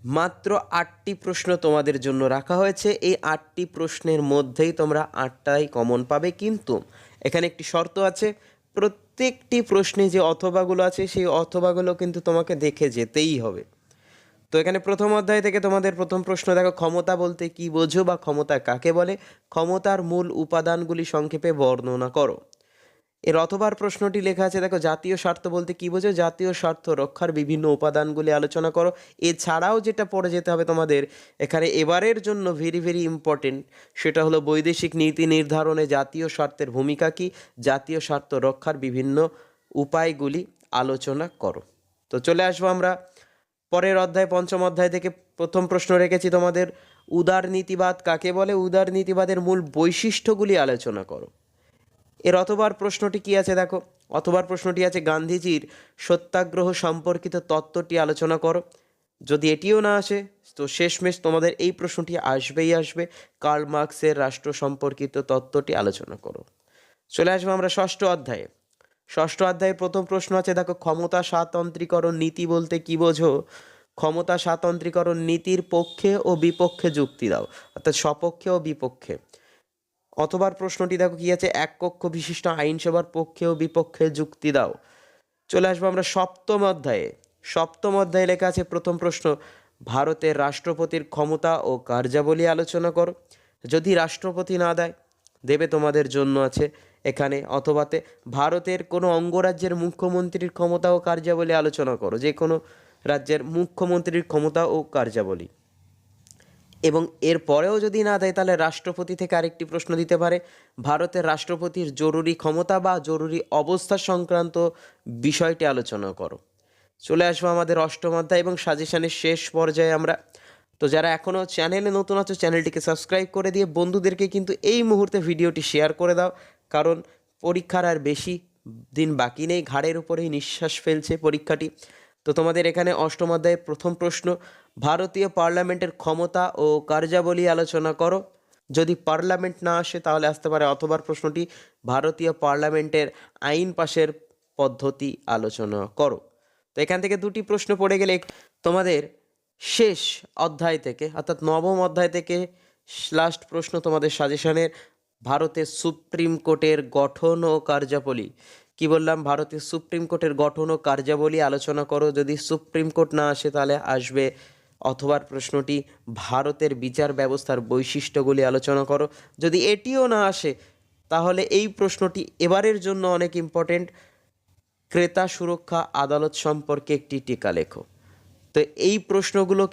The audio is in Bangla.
মাত্র 8টি প্রশ্ন তোমাদের জন্য রাখা হয়েছে। এই 8টি প্রশ্নের মধ্যেই তোমরা 8টাই কমন পাবে, কিন্তু এখানে একটি শর্ত আছে। প্রত্যেকটি প্রশ্নে যে অথবাগুলো আছে সেই অথবাগুলো কিন্তু তোমাকে দেখে যেতেই হবে। তো এখানে প্রথম অধ্যায় থেকে তোমাদের প্রথম প্রশ্ন দেখো, ক্ষমতা বলতে কি বোঝো বা ক্ষমতা কাকে বলে? ক্ষমতার মূল উপাদানগুলি সংক্ষেপে বর্ণনা করো। এর অথবার প্রশ্নটি লেখা আছে, দেখো, জাতীয় স্বার্থ বলতে কি বোঝো? জাতীয় স্বার্থ রক্ষার বিভিন্ন উপাদানগুলি আলোচনা করো। এছাড়াও যেটা পড়ে যেতে হবে তোমাদের এখানে এবারের জন্য ভেরি ভেরি ইম্পর্টেন্ট, সেটা হলো বৈদেশিক নীতি নির্ধারণে জাতীয় স্বার্থের ভূমিকা কী, জাতীয় স্বার্থ রক্ষার বিভিন্ন উপায়গুলি আলোচনা করো। তো চলে আসবো আমরা পরের অধ্যায়, পঞ্চম অধ্যায় থেকে প্রথম প্রশ্ন রেখেছি তোমাদের, উদারনীতিবাদ কাকে বলে? উদারনীতিবাদের মূল বৈশিষ্ট্যগুলি আলোচনা করো। এর অথবার প্রশ্নটি কি আছে দেখো, অথবার প্রশ্নটি আছে, গান্ধীজির সত্যাগ্রহ সম্পর্কিত তত্ত্বটি আলোচনা করো। যদি এটিও না আসে তো শেষমেশ তোমাদের এই প্রশ্নটি আসবেই আসবে, কার্ল মার্কসের রাষ্ট্র সম্পর্কিত তত্ত্বটি আলোচনা করো। চলে আসবো আমরা ষষ্ঠ অধ্যায়ে। ষষ্ঠ অধ্যায়ের প্রথম প্রশ্ন আছে দেখো, ক্ষমতা স্বাতন্ত্রীকরণ নীতি বলতে কি বোঝো? ক্ষমতা স্বাতন্ত্রীকরণ নীতির পক্ষে ও বিপক্ষে যুক্তি দাও, অর্থাৎ সপক্ষে ও বিপক্ষে। অথবার প্রশ্নটি দেখো কি আছে, এক কক্ষ বিশিষ্ট আইনসভার পক্ষে ও বিপক্ষে যুক্তি দাও। চলে আসবো আমরা সপ্তম অধ্যায়ে। সপ্তম অধ্যায়ে লেখা আছে প্রথম প্রশ্ন, ভারতের রাষ্ট্রপতির ক্ষমতা ও কার্যাবলী আলোচনা করো। যদি রাষ্ট্রপতি না দেবে তোমাদের জন্য আছে এখানে অথবাতে, ভারতের কোনো অঙ্গরাজ্যের মুখ্যমন্ত্রীর ক্ষমতা ও কার্যাবলী আলোচনা করো। যে কোনো রাজ্যের মুখ্যমন্ত্রীর ক্ষমতা ও কার্যাবলী। এবং এর পরেও যদি না দেয় তাহলে রাষ্ট্রপতি থেকে আরেকটি প্রশ্ন দিতে পারে, ভারতের রাষ্ট্রপতির জরুরি ক্ষমতা বা জরুরি অবস্থা সংক্রান্ত বিষয়টি আলোচনা করো। চলে আসবো আমাদের অষ্টম অধ্যায় এবং সাজেশনের শেষ পর্যায়ে আমরা। তো যারা এখনও চ্যানেলে নতুন আছো চ্যানেলটিকে সাবস্ক্রাইব করে দিয়ে বন্ধুদেরকে কিন্তু এই মুহূর্তে ভিডিওটি শেয়ার করে দাও, কারণ পরীক্ষার আর বেশি দিন বাকি নেই, ঘাড়ের উপরেই নিঃশ্বাস ফেলছে পরীক্ষাটি। তো তোমাদের এখানে অষ্টম অধ্যায়ে প্রথম প্রশ্ন, ভারতীয় পার্লামেন্টের ক্ষমতা ও কার্যাবলী আলোচনা করো। যদি পার্লামেন্ট না আসে তাহলে আসতে পারে অথবা প্রশ্নটি, ভারতীয় পার্লামেন্টের আইন পাশের পদ্ধতি আলোচনা করো। তো এখান থেকে দুটি প্রশ্ন পড়ে গেলে তোমাদের শেষ অধ্যায় থেকে অর্থাৎ নবম অধ্যায় থেকে লাস্ট প্রশ্ন তোমাদের সাজেশনের, ভারতের সুপ্রিম কোর্টের গঠন ও কার্যাবলী। কি বললাম? ভারতের সুপ্রিম কোর্টের গঠন ও কার্যাবলী আলোচনা করো। যদি সুপ্রিম কোর্ট না আসে তাহলে আসবে অথবা প্রশ্নটি, ভারতের বিচার ব্যবস্থার বৈশিষ্ট্যগুলি আলোচনা করো। যদি এটিও না আসে তাহলে এই প্রশ্নটি এবারের জন্য অনেক ইম্পর্টেন্ট, ক্রেতা সুরক্ষা আদালত সম্পর্কে একটি টিকা লেখো। তো এই প্রশ্নগুলো কিন্তু